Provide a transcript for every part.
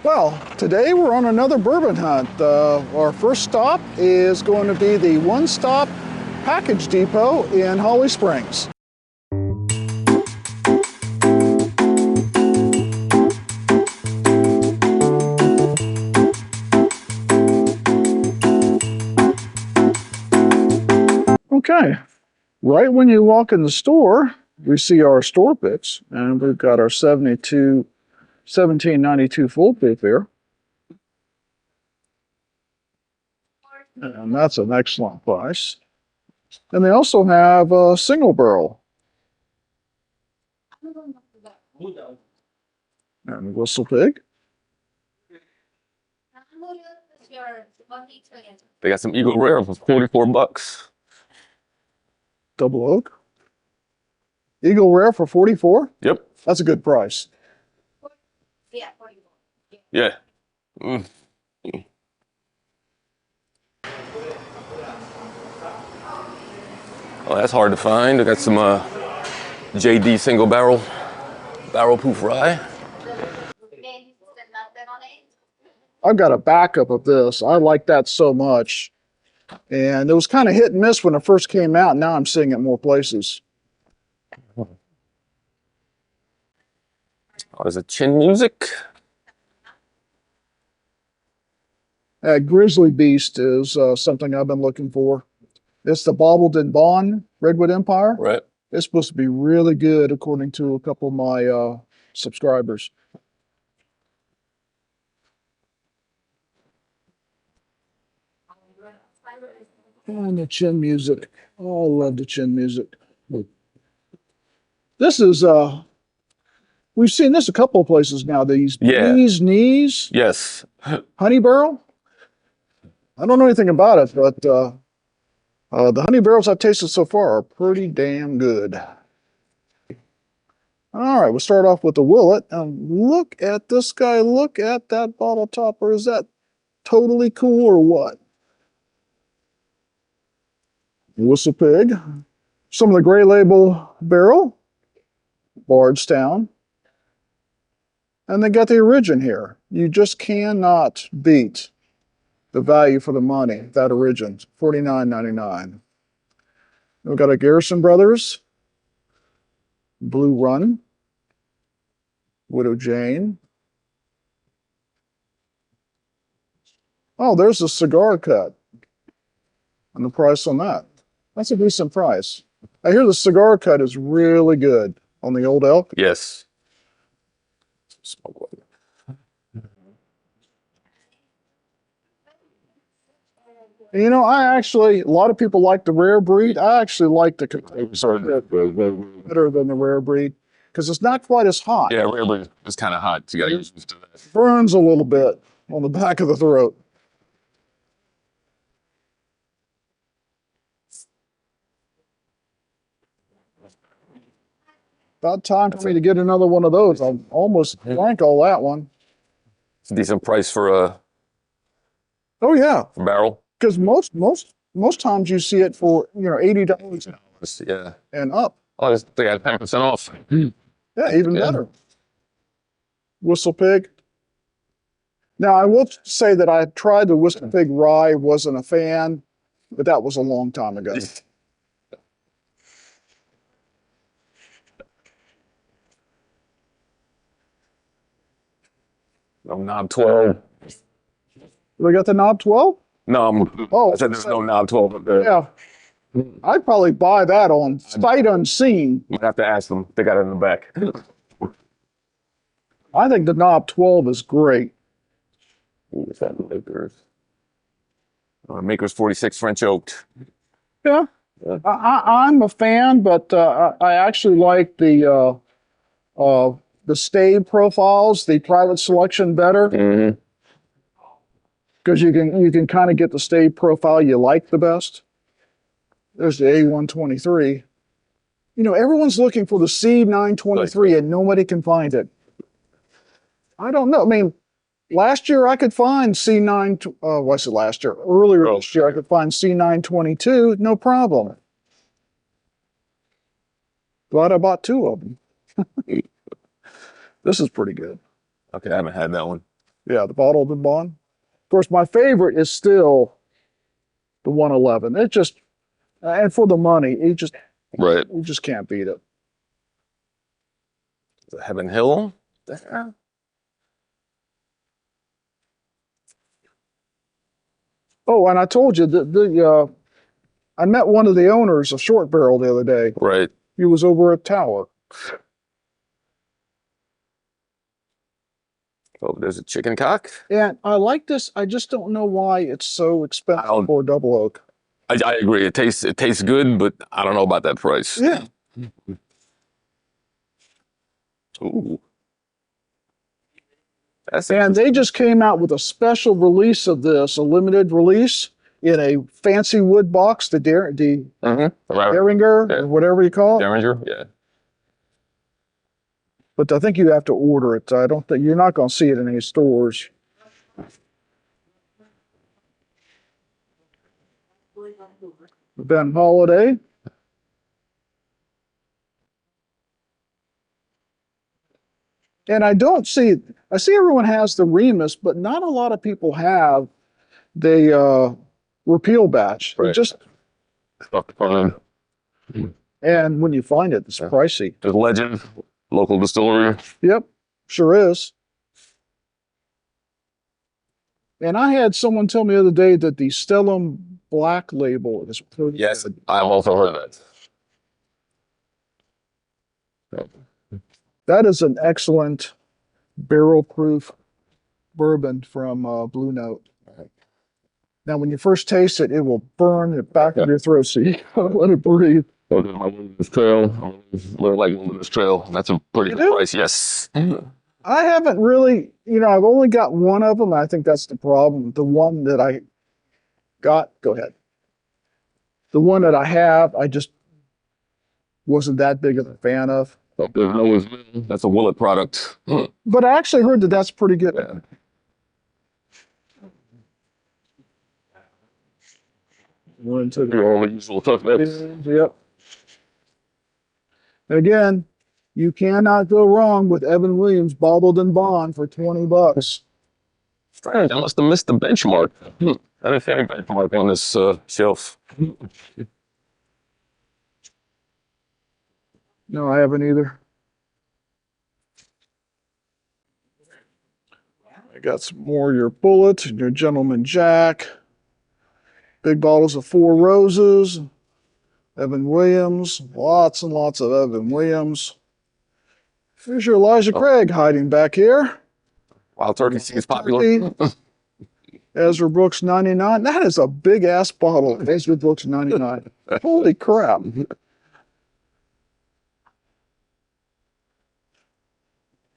Well, today we're on another bourbon hunt. Our first stop is going to be the One Stop Package Depot in Holly Springs. Okay, right when you walk in the store, we see our store picks, and we've got our 1792 full peak there. And that's an excellent price. And they also have a single barrel. And Whistle Pig. They got some Eagle Rare for 44 bucks. Double oak. Eagle Rare for 44? Yep. That's a good price. Yeah. Mm. Oh, that's hard to find. I got some JD single barrel proof rye. I've got a backup of this. I like that so much. And it was kind of hit and miss when it first came out. Now I'm seeing it more places. Oh, there's a Chin Music. Grizzly Beast is something I've been looking for. It's the Bobbled and Bond Redwood Empire. Right. It's supposed to be really good, according to a couple of my subscribers. And the Chin Music. Oh, I love the Chin Music. This is, we've seen this a couple of places now. These Bee's Knees. Yes. Honey Barrel. I don't know anything about it, but the honey barrels I've tasted so far are pretty damn good. All right, we'll start off with the Willet. Look at this guy. Look at that bottle topper. Is that totally cool or what? Whistle Pig. Some of the Gray Label barrel. Bardstown. And they got the Origin here. You just cannot beat the value for the money. That Origin, $49.99. We've got a Garrison Brothers. Blue Run. Widow Jane. Oh, there's a cigar cut. And the price on that. That's a decent price. I hear the cigar cut is really good on the Old Elk. Yes. Smoke one. You know, a lot of people like the rare breed. I actually like the better than the rare breed because it's not quite as hot. Yeah, rare breed is kind of hot. So you got to get used to that. Burns a little bit on the back of the throat. About time for me to get another one of those. I almost drank all that one. It's a decent price for Oh yeah, barrel. because most times you see it for $80 Yeah. and up. Oh, they got 10% off. Yeah, even better. Whistle Pig. Now I will say that I tried the Whistle Pig rye. Wasn't a fan, but that was a long time ago. No knob 12. We got the knob 12? No, Oh, I said there's no knob 12 up there. Yeah. I'd probably buy that on sight unseen. Might have to ask them. They got it in the back. I think the knob 12 is great. What's that? Makers. Makers 46 French oaked. Yeah. I'm a fan, but I actually like the stave profiles, the private selection better. Mm-hmm. Because you can kind of get the stave profile you like the best. There's the A123. You know, everyone's looking for the C923 and nobody can find it. I don't know. I mean, last year I could find C9, what's it last year? Earlier this year I could find C922, no problem. Glad I bought 2 of them. This is pretty good. Okay, I haven't had that one. Yeah, the bottled and bond. Of course, my favorite is still the 111. It just, and for the money, Right. you just can't beat it. Heaven Hill. There. Oh, and I told you that I met one of the owners of Short Barrel the other day. Right. He was over at Tower. Oh, there's a chicken cock. And I like this. I just don't know why it's so expensive for a double oak. I agree. It tastes good, but I don't know about that price. Yeah. Ooh. And they just came out with a special release of this, a limited release in a fancy wood box, the Derringer, or whatever you call it. Derringer, yeah. But I think you have to order it. I don't think you're not going to see it in any stores. Ben Holiday. And I see everyone has the Remus, but not a lot of people have the repeal batch. Right. It just, and when you find it, it's pricey. There's Legend, local distillery. Yep, sure is. And I had someone tell me the other day that the Stellum Black label is pretty Yes, good. I've also heard of that. That is an excellent barrel-proof bourbon from Blue Note. Now, when you first taste it, it will burn the back of your throat, so you gotta let it breathe. So my Wilderness Trail, like Wilderness Trail. That's a pretty good price, yes. I haven't really, I've only got one of them. I think that's the problem. The one that I got, go ahead. The one that I have, I just wasn't that big of a fan of. That's a Willet product. But I actually heard that that's pretty good. Yeah. We're into Your usual tough mix. Yep. And again, you cannot go wrong with Evan Williams bottled and bond for $20. Strange, I must have missed the benchmark. I didn't see any benchmark on this shelf. No, I haven't either. I got some more of your Bullet and your Gentleman Jack. Big bottles of Four Roses. Evan Williams. Lots and lots of Evan Williams. Here's your Elijah Craig hiding back here. Wild Turkey seems popular. Ezra Brooks 99. That is a big ass bottle of Ezra Brooks 99. Holy crap.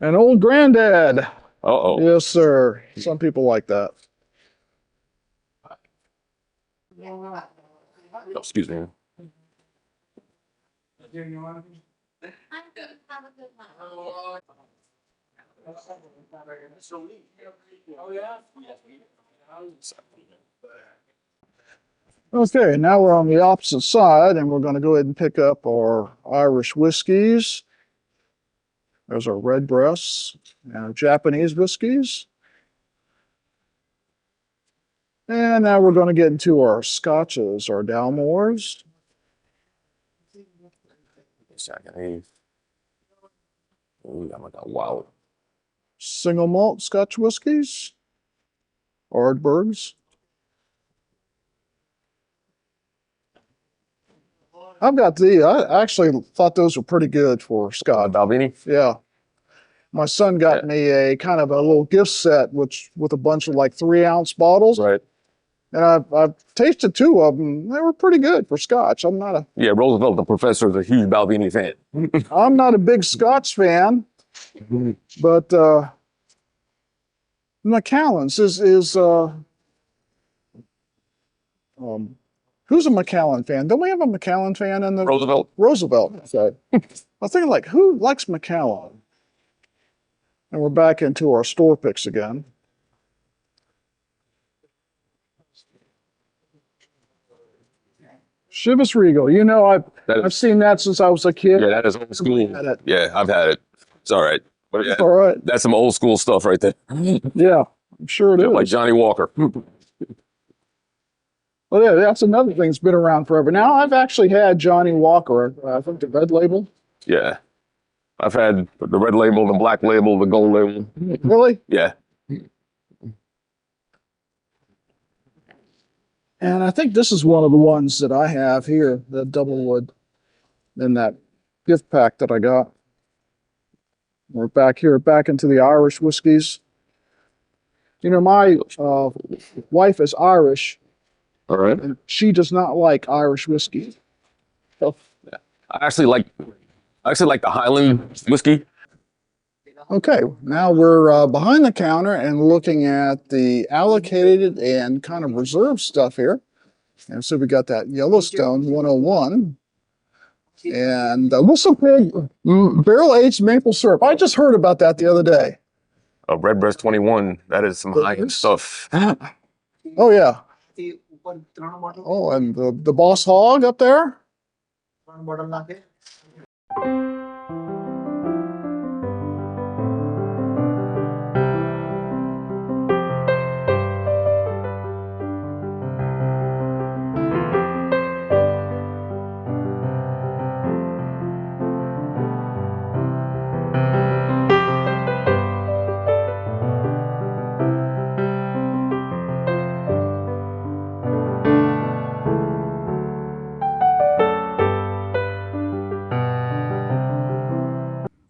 An old granddad. Uh-oh. Yes, sir. Some people like that. Oh, excuse me. Okay, now we're on the opposite side, and we're going to go ahead and pick up our Irish whiskeys. There's our red breasts and our Japanese whiskeys. And now we're going to get into our scotches, our Dalmores. Ooh, I'm like a wild. Single malt Scotch whiskeys. Ardbergs. I've got I actually thought those were pretty good for Scotch. Balvenie? Yeah. My son got me a kind of a little gift set with a bunch of like 3-ounce bottles. Right. And I've tasted 2 of them. They were pretty good for Scotch. I'm not a Roosevelt, the professor, is a huge Balvenie fan. I'm not a big Scotch fan, but Macallan's is who's a Macallan fan? Don't we have a Macallan fan in the Roosevelt? Roosevelt. Okay. I was thinking like, who likes Macallan? And we're back into our store picks again. Chivas Regal. I've seen that since I was a kid. Yeah, that is old school. Yeah, I've had it. It's all right. But yeah, all right. That's some old school stuff right there. Yeah. I'm sure it Just is. like Johnny Walker. Well, yeah, that's another thing that's been around forever. Now, I've actually had Johnny Walker, I think the red label. Yeah. I've had the red label, the black label, the gold label. Really? Yeah. And I think this is one of the ones that I have here, the double wood in that gift pack that I got. We're back here, back into the Irish whiskeys. You know, my wife is Irish, All right. and she does not like Irish whiskey. So, I actually like the Highland whiskey. okay, now we're behind the counter and looking at the allocated and kind of reserved stuff here. And so we got that Yellowstone 101 and Whistle Pig barrel aged maple syrup. I just heard about that the other day. A Redbreast 21. That is some high-end stuff. Oh, yeah. Oh, and the Boss Hog up there.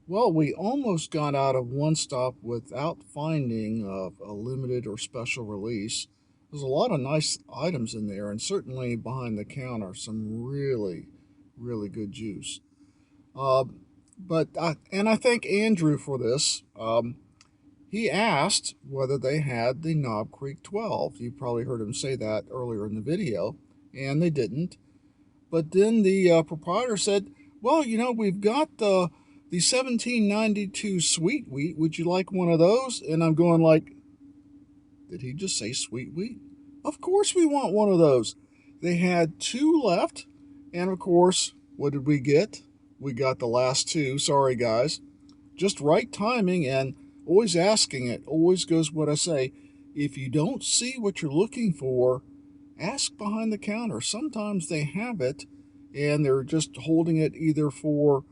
Well, we almost got out of one stop without finding a limited or special release. There's a lot of nice items in there, and certainly behind the counter, some really, really good juice. Uh, and I thank Andrew for this. He asked whether they had the Knob Creek 12. You probably heard him say that earlier in the video, and they didn't. But then the proprietor said, well, you know, we've got the 1792 sweet wheat. Would you like one of those? And I'm going like, did he just say sweet wheat? Of course we want one of those. They had two left. And of course, what did we get? We got the last two. Sorry, guys. Just right timing and always asking it. Always goes what I say. If you don't see what you're looking for, ask behind the counter. Sometimes they have it and they're just holding it either for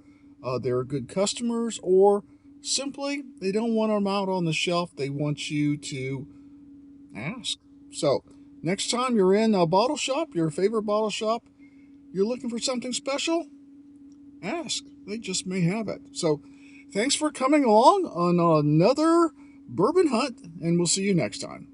their good customers or simply they don't want them out on the shelf. They want you to ask. So next time you're in a bottle shop, your favorite bottle shop, you're looking for something special, ask. They just may have it. So thanks for coming along on another Bourbon Hunt, and we'll see you next time.